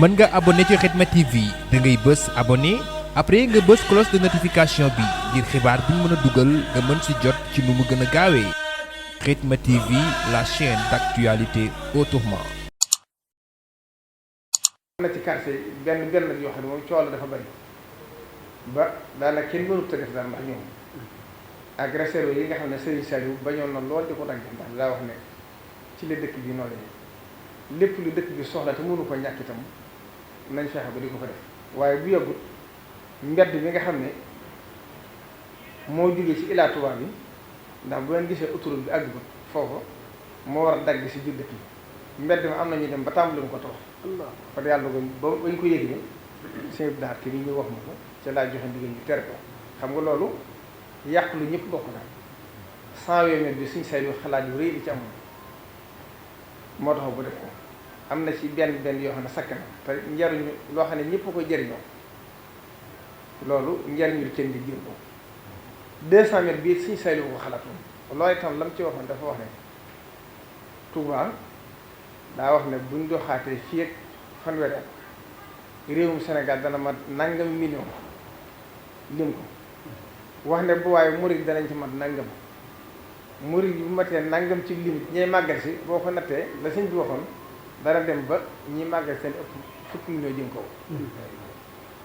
mën nga abonné ci Khidma TV da ngay bës abonné après nga bës cloche de notification bi ngir xibaar bu ñu mën a dugal nga mën ci jot ci nu mu gën a gaawee Khidma TV, la chaîne d'actualité autrement. am na ci quartier benn yoo xam ne moom coow la dafa bari ba daanaka kenn mënut a def dara ndax ñoom agresseurs yi nga xam ne Serigne Saliou bañoon na lool di ko dagg ndax daa wax ne ci la dëkk bi noonu lépp lu dëkk bi soxla te mënu ko ñàkk itam nañ fexe ba di ko fa def waaye bu yàggut mbedd bi nga xam ne moo jógee ci Ila Touba bi ndax bu ngeen gisee autoroute bi àggut foofu moo war a dagg si biir dëkk bi mbedd mi am na ñu dem ba tàmbali ko tax kon yàlla ba bañ ko yëg ne sëñ bi daal ki ñu wax ma ko ca laa joxe ndigal ñu tere ko xam nga loolu yàq lu ñëpp bokk na 120 mètres bi suñ say yu xalaat yu rëy di ci amoon moo tax bu def ko am na ci benn yoo xam ne sakk na te njariñu loo xam ne ñëpp a koy jëriñoo loolu njariñu kenn di jër ko 200 mètres bii suñ say yu ko xalaatoon loolu itam lam ci waxoon dafa wax ne Touba daa wax ne buñ doxaatee fii ak fanweeri at réewum Sénégal dana mat nangam million lim ko wax ne bu waaye murid danañ ci mat nangam murid yi bu matee nangam ci lim ñay màggal si boo ko nattee la sëñ bi waxoon dana dem ba ñi màggal seen ëpp fukki million jëm kaw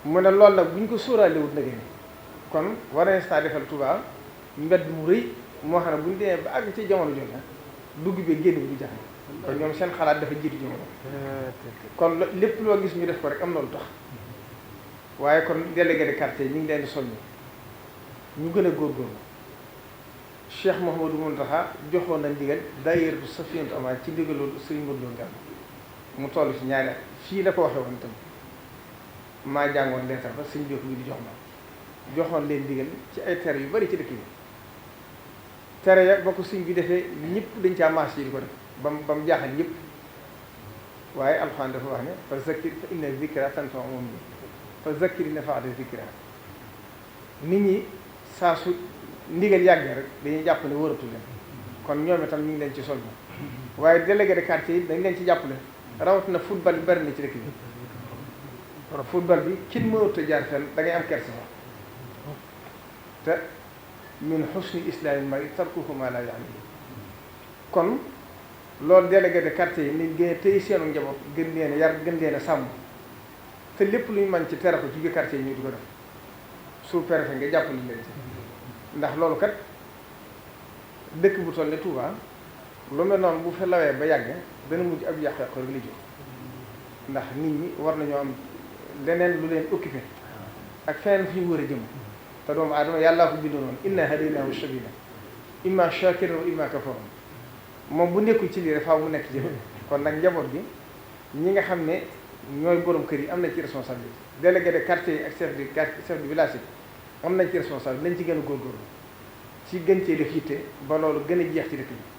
mu ne loolu nag buñ ko sóoraalewut nag ni kon war nañ saa defal Touba mbedd mu rëy moo xam ne buñ demee ba àgg ci jamono jot na dugg bi génn bi du jafe kon ñoom seen xalaat dafa jiitu jamono kon lépp loo gis ñu def ko rek am na lu tax waaye kon délégué de quartier ñu ngi leen di soññi ñu gën a góorgóorlu Cheikh Mouhamadou Mountakha joxoon na ndigal daayira bu Safinatoul Amaan ci ndigalul Serigne Modou Lo Ngam mu toll ci ñaari at fii la ko waxee woon itam maa jàngoon leetar ba sëñ Diop bi di jox ma joxoon leen ndigal ci ay tere yu bari ci dëkk bi tere ya ba ko sëñ bi defee ñëpp dañ caa marché yi di ko def ba mu jaaxal ñëpp waaye alxuraan dafa wax ne fa zakkir fa inna zikra tanfa'u mu'minin fa zakkir nafaati zikra nit ñi saa su ndigal yàggee rek dañuy jàpp ne wëratu leen kon ñoom itam ñu ngi leen ci soññ waaye délégué de quartier yi dañ leen ci jàppale rawatina football bi bari na ci dëkk bi football bi kin mënut a jaar fenn da ngay am kersa te min husni islaamil mar'i tarkuhu ma la ya'ni kon loolu délégué de quartier yi ni gën a tey seenu njaboot gën leen a yar gën leen a sàmm te lépp lu ñu mën ci tere ko ci biir quartier yi ñu di ko def sous-préfet nga jàppale leen ci ndax loolu kat dëkk bu toll ne Touba lu mel noonu bu fa lawee ba yàgg dana mujj ab yàq-yàq rek li jóg ndax nit ñi war nañoo am leneen lu leen occupé ak feneen fi ñu war a jëm te doomu aadama yàllaa ko bindoon noonu inna hadaynaahu sabila imma shakiran wa imma kafuran moom bu nekkul ci lii rek faaw mu nekk ci kon nag njaboot gi ñi nga xam ne ñooy borom kër yi am nañ ci responsabilité délégué de quartier yi ak chef de village yi am nañ ci responsabilité nañ ci gën a góorgóorlu ci gën cee def yitte ba loolu gën a jeex ci dëkk bi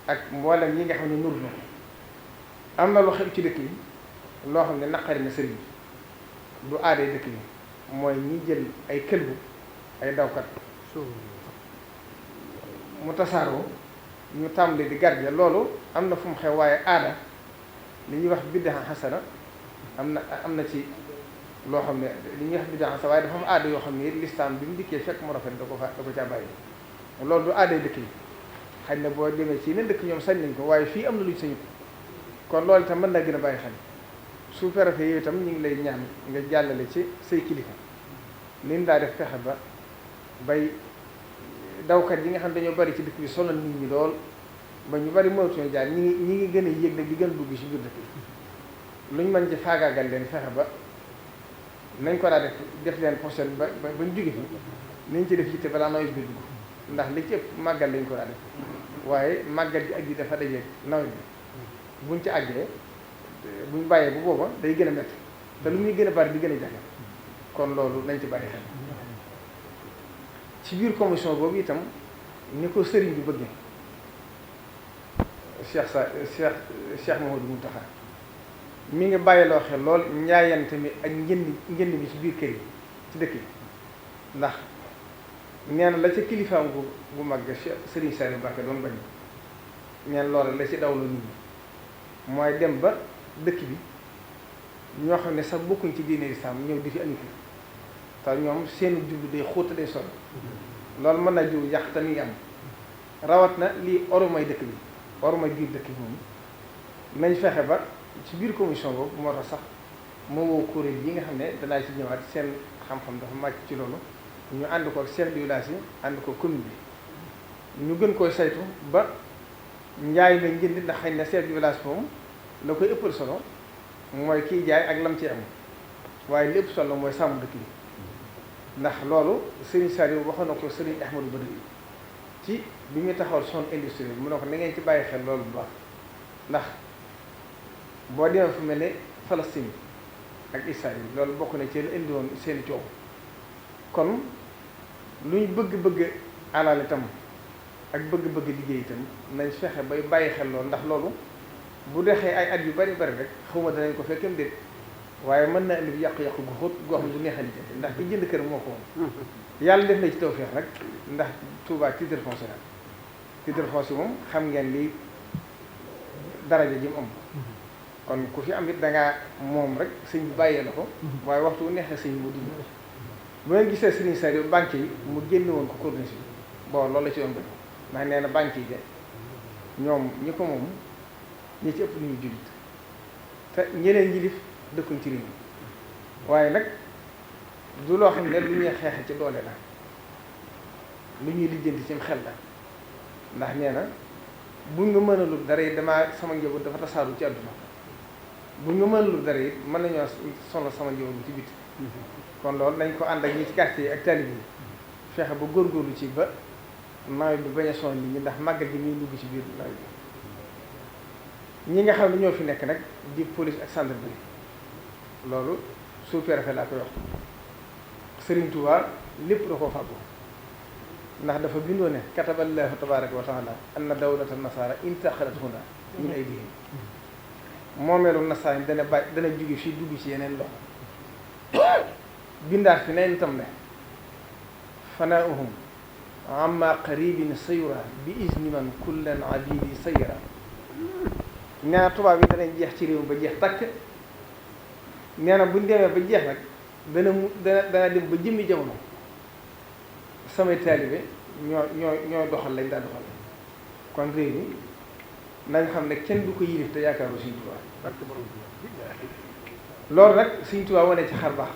ak mboolem ñi nga xam ne nur na ko am na lu xew ci dëkk bi loo xam ne naqari na sëriñ du aaday dëkk bi mooy ñi jël ay këlbu ay dawkat mu tasaaroo ñu tàmbali di garje loolu am na fu mu xew waaye aada li ñuy wax biddaa xasana am na ci loo xam ne li ñuy wax biddaa xasana waaye dafa am aada yoo xam ne lislaam bi mu dikkee fekk mu rafet da ko caa bàyyi loolu du aaday dëkk yi xëy na boo demee ci yeneen dëkk ñoom sañ nañ ko waaye fii am na luñ sañu kon loolu itam mën naa gën a bàyyi xel sous-préfet yooyu itam ñu ngi lay ñaan nga jàllale ci say kilifa nin daa def fexe ba bay dawkat yi nga xam ne dañoo bari ci dëkk bi sonal nit ñi lool ba ñu bari mënatuñu jaar ñi ngi gën a yéeg nag di gën a dugg ci biir dëkk bi luñ mën ci faagaagal leen fexe ba nañ ko daa def leen prochaine ba ñu jóge fi nañ ci def yitte balaa nawet bi dugg ndax li ci ëpp màggal lañ ko daa def waaye màggal gi ak ji dafa dajeeg nawet bi buñ ci àggee buñ bàyyee bu booba day gën a métti te lu muy gën a bari di gën a jafe kon loolu nañ ci bàyyi xel ci biir commission boobu itam ni ko sëriñ bi bëggee Cheikh Mouhamadou Mountakha mi ngi bàyyiloo xel lool njaayante mi ak njënd mi ci biir kër yi ci dëkk yi ndax nee na la ca kilifaam gu mag sëriñ Saliou Mbacké doon bañ neen loola la ci dawlu nit ñi mooy dem ba dëkk bi ñoo xam ne sax bokkuñ ci diine islam ñëw di fi andi te ñoom seen jublu day xóota day solo loolu mën na jiw yàq te mi ngi am rawat na lii orumay dëkk bi orumay biir dëkk bi moom nañ fexe ba ci biir commission boobu moo tax sax moo woo kuréel yi nga xam ne danaa ci ñëwaat seen xam-xam dafa màcc ci loolu ñu ànd ko ak chef de village yi ànd ko commune bi ñu gën koy saytu ba njaay la njënd ndax xëy na chef de village moom la koy ëppal solo mooy kiy jaay ak lam ci am waaye lépp solo mooy sàmm dëkk bi ndax loolu Serigne Saliou waxoon na ko Serigne Ahmadou Badri ci bi muy taxawal zone industrielle mu ne ko na ngeen ci bàyyi xel loolu bu baax ndax boo demee fu mel ne Palestine ak Israël loolu bokk na ci la indi woon seen coow kon lu ñu bëgg-bëgg alal itam ak bëgg-bëgg liggéey itam nañ fexe bay bàyyi xel loolu ndax loolu bu dexee ay at yu bari bari rek xawma danañ ko fekkam déet waaye mën na indi yàqu-yàqu gu xóot goo xam ne du neex a lijjanti ndax ki jënd kër moo ko woon yàlla def na ci tawfeex nag ndax Touba titre foncier la titre foncier moom xam ngeen li daraja ji mu am kon ku fi am it dangaa moom rek sëñ bi bàyyee la ko waaye waxtu wu neexee sëñ bi mu dindi bu ngeen gisee Serigne Saliou banque yi mu génne woon ko corniche bi bon loolu la ci doon def ndax nee na banque yi de ñoom ñi ko moom ñi ci ëpp lu ñu jullit te ñeneen ñi def dëkkuñ ci réew mi waaye nag du loo xam ne lu ñuy xeex ci doole la lu ñuy lijjanti ci xel la ndax nee na buñ nga mënalul dara it damaa sama njaboot dafa tasaaru ci àdduna buñ nga mënalul dara it mën nañoo sonal sama njaboot bi ci biti kon loolu nañ ko ànd ak ñi ci quartier yi ak talib yi fexe ba góorgóorlu ci ba nawet bi bañ a sonal nit ñi ndax màggal gi ñuy dugg ci biir nawet bi ñi nga xam ne ñoo fi nekk nag di police ak gendarmerie loolu sous-préfet laa koy wax Serigne Touba lépp da koo fàggu ndax dafa bindoo ne kataballahu tabaraka wa taala anna dawlata nasara intaxalat huna min aydihim moomeelu nasara yi dana jóge fii dugg ci yeneen loxo bindaat fi neen itam ne fanaauhum amma qaribin sayura bi izni man kullan abidi sayra nee na tubaab yi danañ jeex ci réew ba jeex takk nee na buñ demee ba jeex nag dana dem ba jëmmi jamono samay taalibe ñoo doxal lañ daa doxal kon réew mi nañ xam ne kenn du ko yilif te yaakaaru Sëriñ Tuubaa loolu nag Sëriñ Tuubaa wane ci xar baax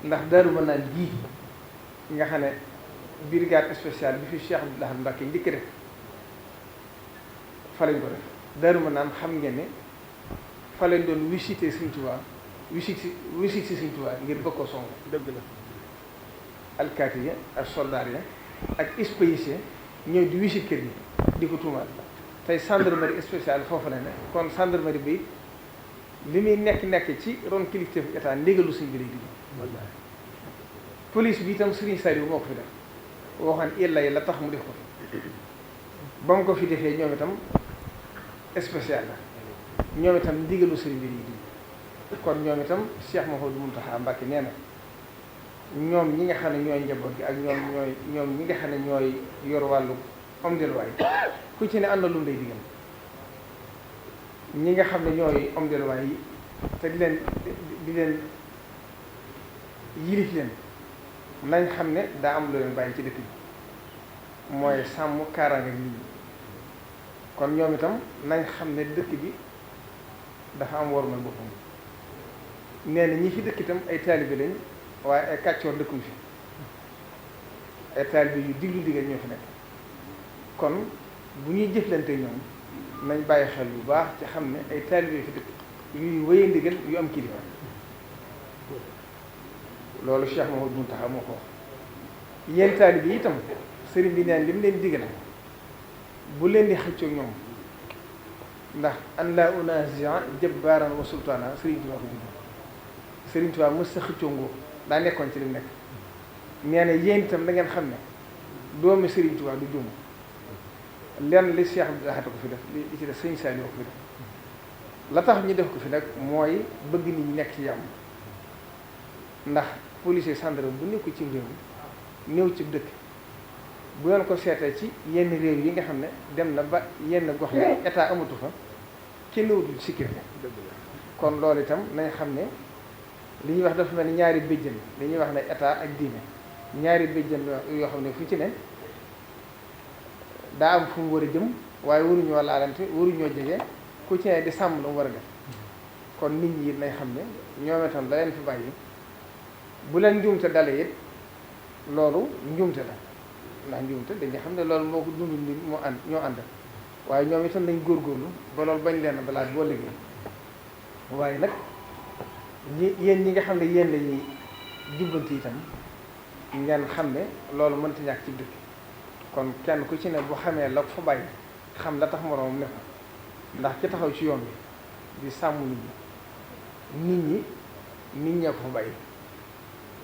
ndax Daaru Manaan gii nga xam ne brigade spéciale bi fi Cheikh Abdoul Ahad Mbacké njëkk def fa lañ ko def Daaru Manaan xam ngeen ne fa lañ doon visité Sëriñ Tuubaa visite si Sëriñ Tuubaa ngir bëgg ko song dëgg la alkaati ya ak soldaar ya ak spécial ñëw di visite kër yi di ko tuumaat tey gendarmerie spéciale foofu la ne kon gendarmerie bi li muy nekk ci ron kilifteefu état ndigalu suñ bi lay digg police bi itam Serigne Saliou moo ko fi def waxoon illa yi la tax mu def ko fi ba mu ko fi defee ñoom itam spécial la ñoom itam ndigalu Serigne bi lay digg kon ñoom itam Cheikh Mouhamadou Mountakha Mbacké nee na ñoom ñi nga xam ne ñooy njaboot gi ak ñoom ñi nga xam ne ñooy yor wàllu homme de loi ku ci ne am na lu mu lay digal ñi nga xam ne ñooy homme de loi yi te di leen yilif leen nañ xam ne daa am lu leen bàyyi ci dëkk bi mooy sàmm kaaraange nit ñi kon ñoom itam nañ xam ne dëkk bi dafa am wormal boppam nee na ñi fi dëkk itam ay taalibe lañ waaye ay kàccoor dëkkuñ fi ay taalibe yu diglu digal ñoo fi nekk kon bu ñuy jëflante ñoom nañ bàyyi xel bu baax ci xam ne ay taalibe fi dëkk yuy wéye ndigal yu am kilifa loolu Cheikh Mouhamadou Mountakha moo ko wax yéen taalibe yi itam sëriñ bi neen li mu leen digal bu leen di xëccoog ñoom ndax an la unazia jabbaaran wa sultaana Sëriñ Tuubaa ko digg Sëriñ Tuubaa mës sa xëccoo nguur daa nekkoon ci li mu nekk nee na yéen itam da ngeen xam ne doomi Sëriñ Tuubaa du juum lenn li Cheikh Abdoul Ahad ko fi def li ci def Sëriñ Saliou ko fi def la tax ñu def ko fi nag mooy bëgg nit ñi nekk ci jàmm ndax policier gendarme bu nekku ci réew néew ci dëkk bu ngeen ko seetee ci yenn réew yi nga xam ne dem na ba yenn gox yi état amatu fa kenn wutul sécurité kon kon loolu itam nañ xam ne li ñuy wax dafa mel ni ñaari béjjën li ñuy wax ne état ak diine ñaari béjjën yoo xam ne fu ci ne daa am fu mu war a jëm waaye waruñoo laalante waruñoo jege ku ci ne di sàmm lu mu war a def kon nit ñi it nañ xam ne ñoom itam da leen fi bàyyi bu leen njuumte dale it loolu njuumte la ndax njuumte dañuy xam ne loolu moo ko dund nit moo ànd ñoo ànd waaye ñoom itam nañ góorgóorlu ba loolu bañ leen balaa boo liggéey waaye nag yéen ñi nga xam ne yéen lañuy jubbanti itam ngeen xam ne loolu mënta ñàkk ci dëkk kon kenn ku ci ne bu xamee la ko fa bàyyi xam la tax moroomam ne ko ndax ki taxaw ci yoon bi di sàmm nit ñi ñee ko fa bàyyi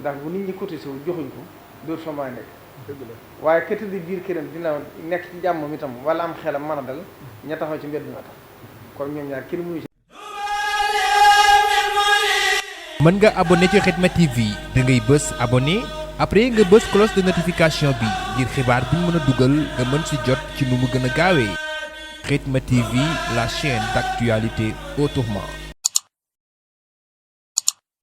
ndax bu nit ñi cotisé wu joxuñ ko dootu fa maa nekk dëgg la waaye ka tëdd biir këram dina nekk ci jàmmam itam wala am xelam mën a dal ña taxaw ci mbedd mi tax kon ñoom ñaar kenn mënu ci. mën nga abonné ci Khidma TV da ngay bës abonné après nga bës cloche de notification bi ngir xibaar bi ñu mën a dugal nga mën ci jot ci nu mu gën a gaawee Khidma TV, la chaîne d'actualité autrement.